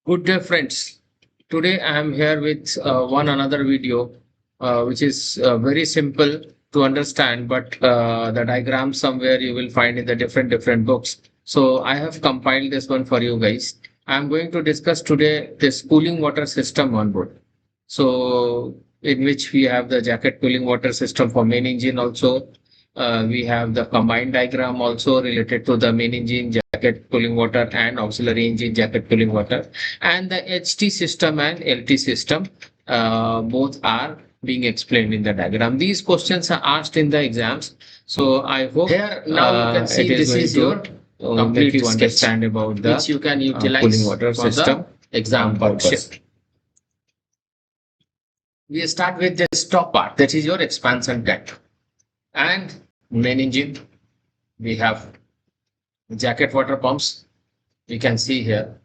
Good day, friends. Today I am here with one another video, which is very simple to understand, but the diagram somewhere you will find in the different books. So I have compiled this one for you guys. I am going to discuss today this cooling water system on board. So in which we have the jacket cooling water system for main engine also. We have the combined diagram also related to the main engine jacket cooling water and auxiliary engine jacket cooling water, and the HT system and LT system, both are being explained in the diagram. These questions are asked in the exams. So I hope Here now you can see this is your make complete you sketch understand about the which you can cooling utilize water for system the exam purpose. purpose. We start with this top part, that is your expansion tank and main engine. We have jacket water pumps, you can see here,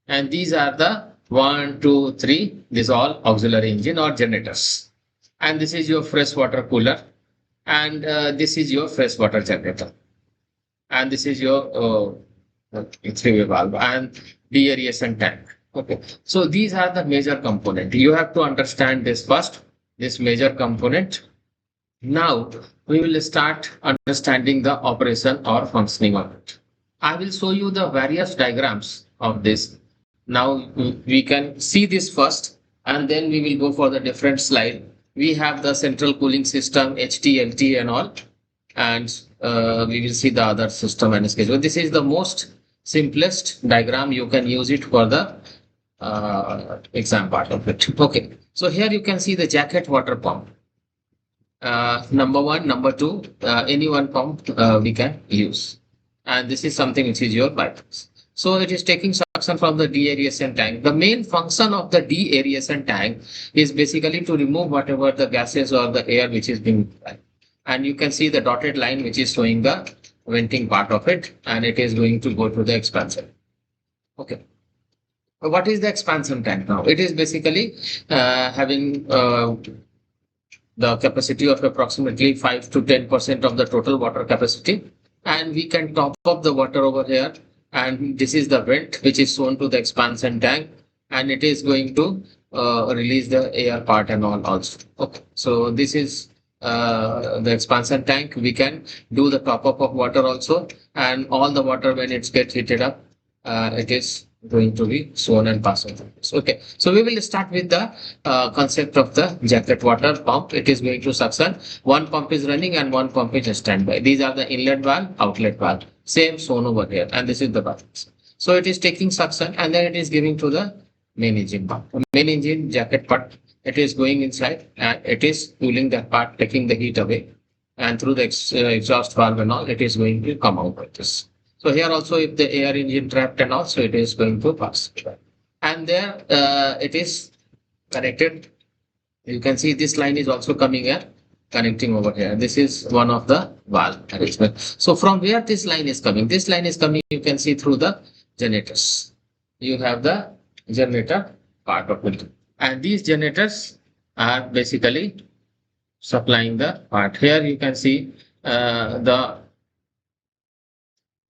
and these are the one, two, three. These all auxiliary engine or generators, and this is your fresh water cooler, and this is your fresh water generator, and this is your three-way valve and deaeration tank. Okay, so these are the major component. You have to understand this first, this major component. Now we will start understanding the operation or functioning of it. I will show you the various diagrams of this. Now we can see this first, and then we will go for the different slide. We have the central cooling system, HT, and all, and we will see the other system and schedule. This is the most simplest diagram. You can use it for the exam part of it. Okay, so here you can see the jacket water pump. Number one, number two, any one pump we can use. And this is something which is your bypass. So it is taking suction from the deaeration tank. The main function of the deaeration tank is basically to remove whatever the gases or the air which is being applied. And you can see the dotted line which is showing the venting part of it, and it is going to go to the expansion. Okay. What is the expansion tank now? It is basically having the capacity of approximately 5 to 10% of the total water capacity, and we can top up the water over here, and this is the vent which is shown to the expansion tank, and it is going to release the air part and all also. Okay, so this is the expansion tank. We can do the top up of water also, and all the water when it gets heated up, it is going to be shown and passed on. Okay, so we will start with the concept of the jacket water pump. It is going to suction. One pump is running and one pump is standby. These are the inlet valve, outlet valve. Same shown over here, and this is the balance. So it is taking suction and then it is giving to the main engine pump. Main engine jacket part, it is going inside and it is cooling that part, taking the heat away, and through the exhaust valve and all, it is going to come out like this. So here also, if the air engine trapped and also, it is going to pass. And there it is connected. You can see this line is also coming here, connecting over here. This is one of the valve arrangement. So from where this line is coming? This line is coming, you can see through the generators. You have the generator part of it. And these generators are basically supplying the part. Here you can see the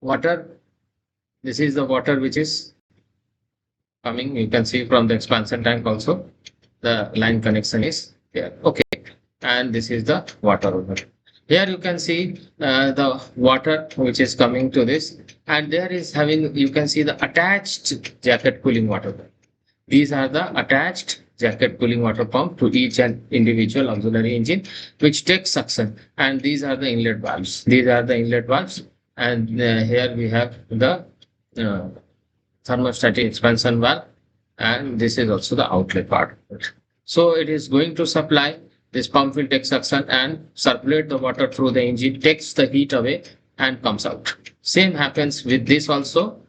water. This is the water which is coming. You can see from the expansion tank also. The line connection is here. Okay. And this is the water over here. You can see the water which is coming to this, and there is having, you can see the attached jacket cooling water. These are the attached jacket cooling water pump to each and individual auxiliary engine, which takes suction. And these are the inlet valves. These are the inlet valves. And here we have the thermostatic expansion valve. And this is also the outlet part. So it is going to supply. This pump will take suction and circulate the water through the engine, takes the heat away and comes out. Same happens with this also.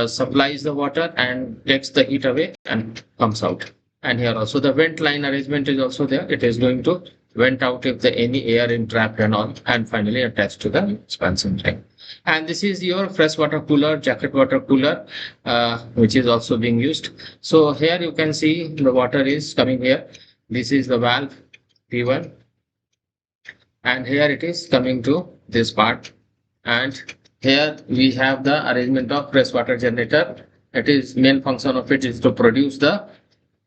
Supplies the water and takes the heat away and comes out. And here also the vent line arrangement is also there. It is going to vent out if the any air entrapped and all, and finally attached to the expansion tank. And this is your fresh water cooler, jacket water cooler, which is also being used. So here you can see the water is coming here. This is the valve P1, and here it is coming to this part, and here we have the arrangement of fresh water generator it is main function of it is to produce the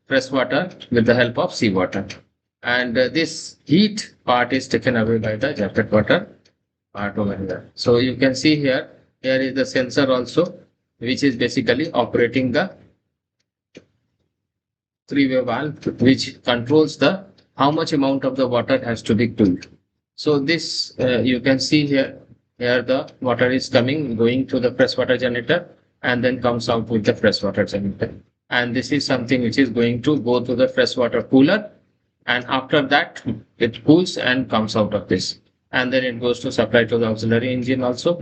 fresh water with the help of seawater. And this heat part is taken away by the jacket water part over here. So you can see here, here is the sensor also, which is basically operating the three-way valve, which controls the how much amount of the water has to be cooled. So this you can see here, here the water is coming, going to the freshwater generator, and then comes out with the freshwater generator. And this is something which is going to go to the freshwater cooler, and after that it cools and comes out of this, and then it goes to supply to the auxiliary engine also,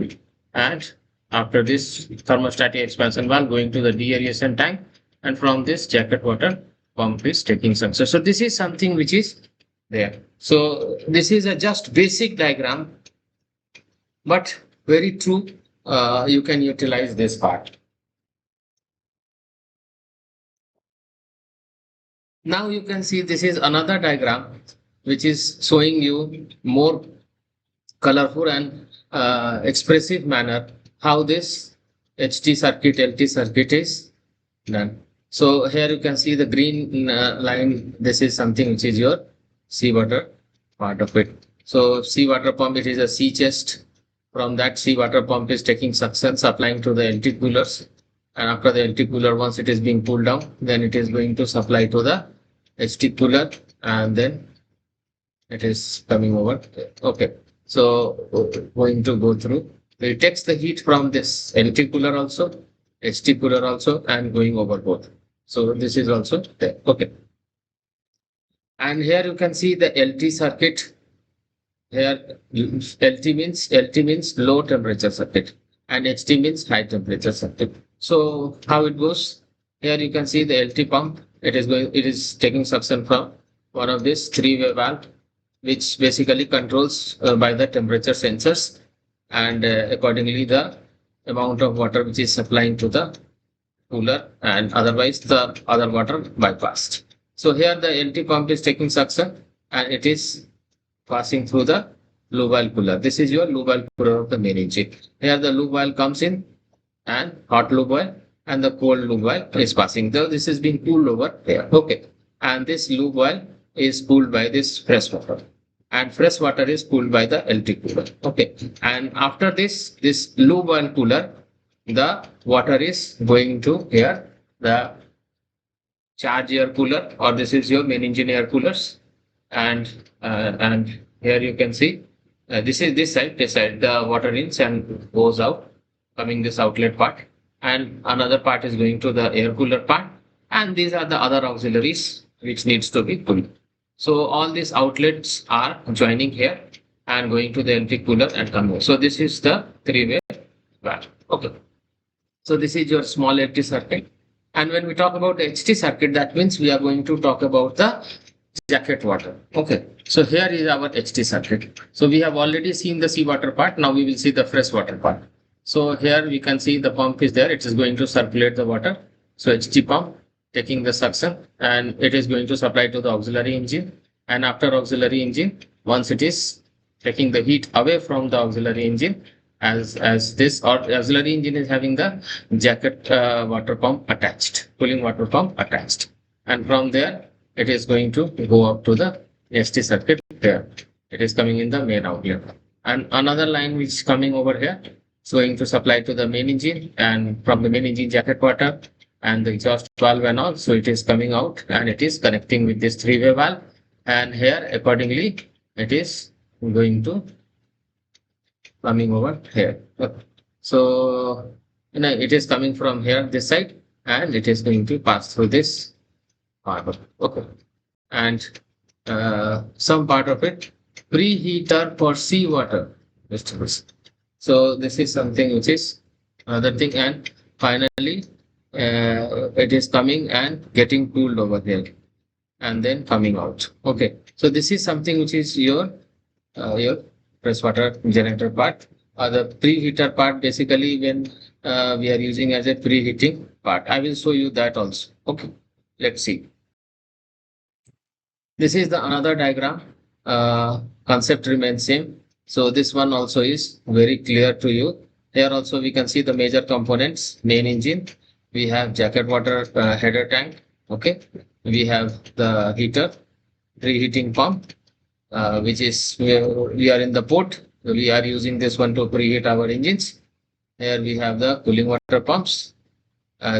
and after this thermostatic expansion valve going to the deaeration tank, and from this jacket water pump is taking some. So this is something which is there. So this is a just basic diagram, but very true. You can utilize this part. Now you can see this is another diagram which is showing you more colorful and expressive manner how this HT circuit, LT circuit is done. So here you can see the green line. This is something which is your seawater part of it. So seawater pump, it is a sea chest. From that seawater pump is taking suction, supplying to the LT coolers. And after the LT cooler, once it is being cooled down, then it is going to supply to the HT cooler, and then it is coming over. Okay. So going to go through. It takes the heat from this LT cooler also, HT cooler also, and going over both. So this is also there. Okay. And here you can see the LT circuit. Here LT means low temperature circuit, and HT means high temperature circuit. So how it goes? Here you can see the LT pump. It is taking suction from one of these three-way valve, which basically controls by the temperature sensors, and accordingly the amount of water which is supplying to the cooler, and otherwise the other water bypassed. So here the LT pump is taking suction, and it is passing through the lube oil cooler. This is your lube oil cooler of the main engine. Here the lube oil comes in, and hot lube oil, and the cold lube oil is passing. Though this is being cooled over here. Okay. And this lube oil is cooled by this fresh water, and fresh water is cooled by the LT cooler. Okay. And after this lube oil cooler, the water is going to here, the charge air cooler, or this is your main engine air coolers. And here you can see this is this side, the water in and goes out, coming this outlet part, and another part is going to the air cooler part, and these are the other auxiliaries which needs to be cooled. So all these outlets are joining here and going to the LT cooler and coming. So this is the three-way valve. Okay. So this is your small LT circuit. And when we talk about HT circuit, that means we are going to talk about the jacket water. Okay. So here is our HT circuit. So we have already seen the seawater part. Now we will see the freshwater part. So here we can see the pump is there. It is going to circulate the water. So HT pump taking the suction, and it is going to supply to the auxiliary engine. And after auxiliary engine, once it is taking the heat away from the auxiliary engine, as this auxiliary engine is having the jacket water pump attached, cooling water pump attached, and from there it is going to go up to the HT circuit. There it is coming in the main outlet, and another line which is coming over here is going to supply to the main engine, and from the main engine jacket water and the exhaust valve and all. So it is coming out, and it is connecting with this three-way valve, and here accordingly it is going to coming over here. So it is coming from here this side, and it is going to pass through this part. Okay. And some part of it preheater for seawater distribution. So this is something which is another thing, and finally it is coming and getting cooled over here, and then coming out. Okay. So this is something which is your freshwater generator part. The preheater part, basically when we are using as a preheating part. I will show you that also. Okay, let's see. This is the another diagram. Concept remains same. So this one also is very clear to you. Here also we can see the major components: main engine, we have jacket water header tank. Okay, we have the heater, preheating pump, which is we are in the port. We are using this one to preheat our engines. Here we have the cooling water pumps.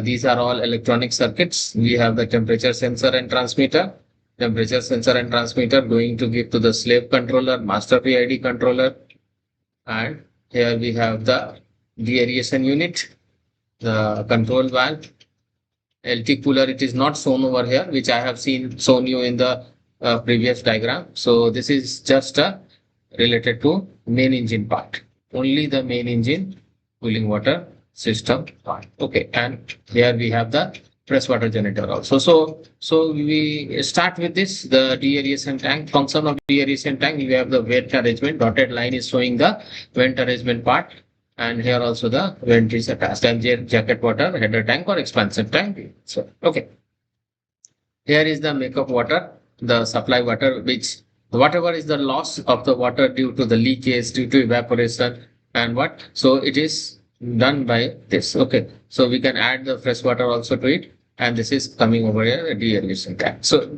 These are all electronic circuits. We have the temperature sensor and transmitter. Temperature sensor and transmitter going to give to the slave controller, master PID controller. And here we have the deaeration unit, the control valve, LT cooler. It is not shown over here, which I have shown you in the previous diagram. So this is just related to main engine part. Only the main engine cooling water system part. Okay, and here we have the freshwater generator also. So we start with this, the deaeration tank. Function of deaeration tank, we have the vent arrangement. Dotted line is showing the vent arrangement part. And here also the vent is attached, and jacket water header tank or expansion tank. So, okay. Here is the makeup water, the supply water, which whatever is the loss of the water due to the leakage, due to evaporation, and what. So it is done by this. Okay. So we can add the fresh water also to it. And this is coming over here, a deaeration tank. So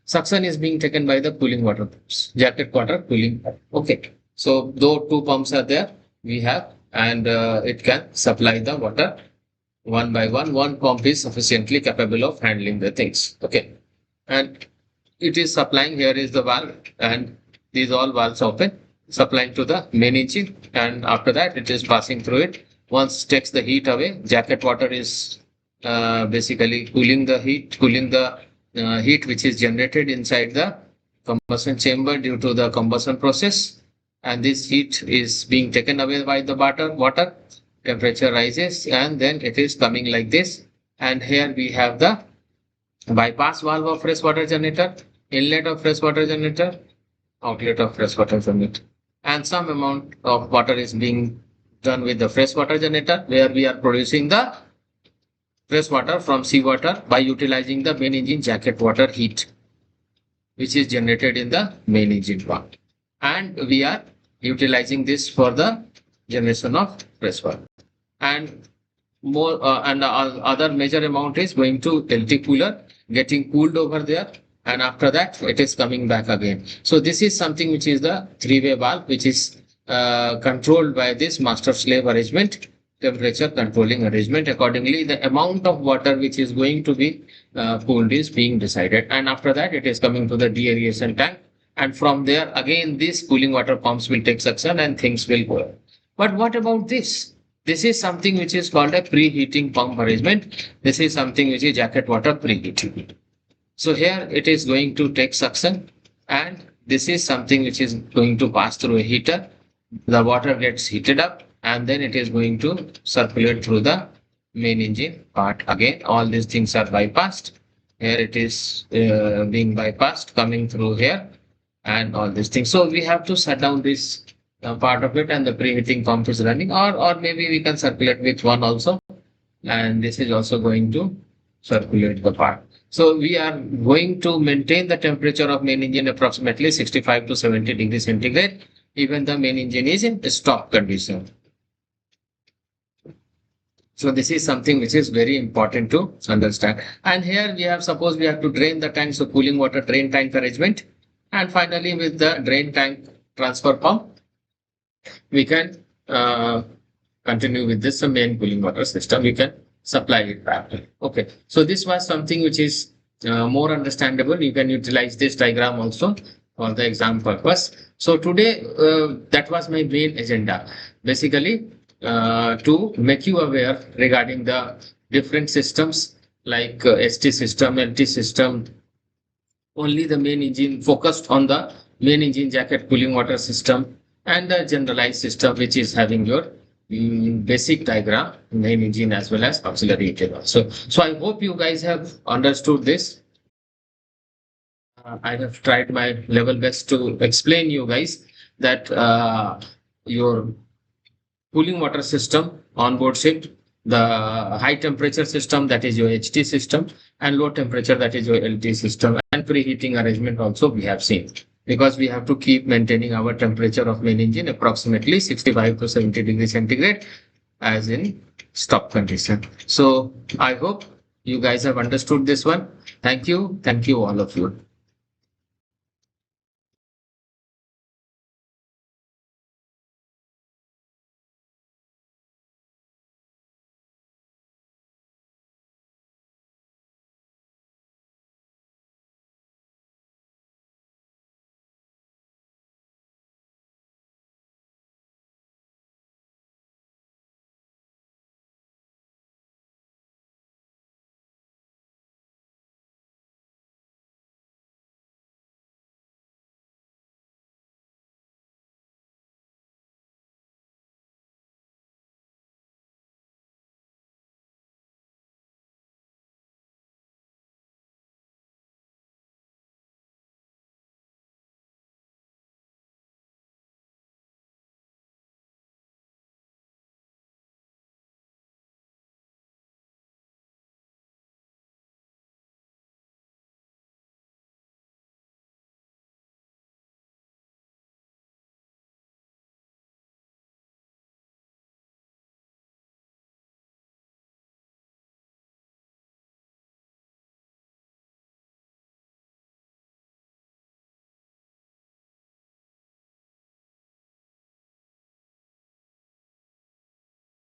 suction is being taken by the cooling water pumps, jacket water cooling. Okay. So though two pumps are there, we have, and it can supply the water one by one. One pump is sufficiently capable of handling the things. Okay. And it is supplying, here is the valve, and these all valves open, supplying to the main engine, and after that it is passing through it. Once takes the heat away, jacket water is basically cooling the heat which is generated inside the combustion chamber due to the combustion process. And this heat is being taken away by the water, temperature rises, and then it is coming like this. And here we have the bypass valve of freshwater generator, inlet of freshwater generator, outlet of freshwater generator. And some amount of water is being done with the freshwater generator, where we are producing the freshwater from seawater by utilizing the main engine jacket water heat, which is generated in the main engine part. And we are utilizing this for the generation of freshwater. And more and the other major amount is going to LT cooler, getting cooled over there, and after that it is coming back again. So this is something which is the three-way valve, which is controlled by this master slave arrangement, temperature controlling arrangement. Accordingly, the amount of water which is going to be cooled is being decided, and after that it is coming to the deaeration tank. And from there, again, these cooling water pumps will take suction and things will go. But what about this? This is something which is called a preheating pump arrangement. This is something which is jacket water preheating. So here it is going to take suction, and this is something which is going to pass through a heater. The water gets heated up, and then it is going to circulate through the main engine part. Again, all these things are bypassed. Here it is being bypassed, coming through here, and all these things. So we have to shut down this part of it, and the preheating pump is running, or maybe we can circulate with one also, and this is also going to circulate the part. So we are going to maintain the temperature of main engine approximately 65 to 70 degrees centigrade. Even the main engine is in stop condition. So this is something which is very important to understand. And here we have, suppose we have to drain the tank, so cooling water drain tank arrangement. And finally, with the drain tank transfer pump, we can continue with this main cooling water system. We can supply it back. Okay. So this was something which is more understandable. You can utilize this diagram also for the exam purpose. So today, that was my main agenda. Basically, to make you aware regarding the different systems like ST system, LT system. Only the main engine, focused on the main engine jacket cooling water system, and the generalized system which is having your basic diagram, main engine as well as auxiliary engine also. So I hope you guys have understood this. I have tried my level best to explain you guys that your cooling water system on board ship, the high temperature system, that is your HT system, and low temperature, that is your LT system, and preheating arrangement also we have seen, because we have to keep maintaining our temperature of main engine approximately 65 to 70 degrees centigrade, as in stop condition. So I hope you guys have understood this one. Thank you all of you.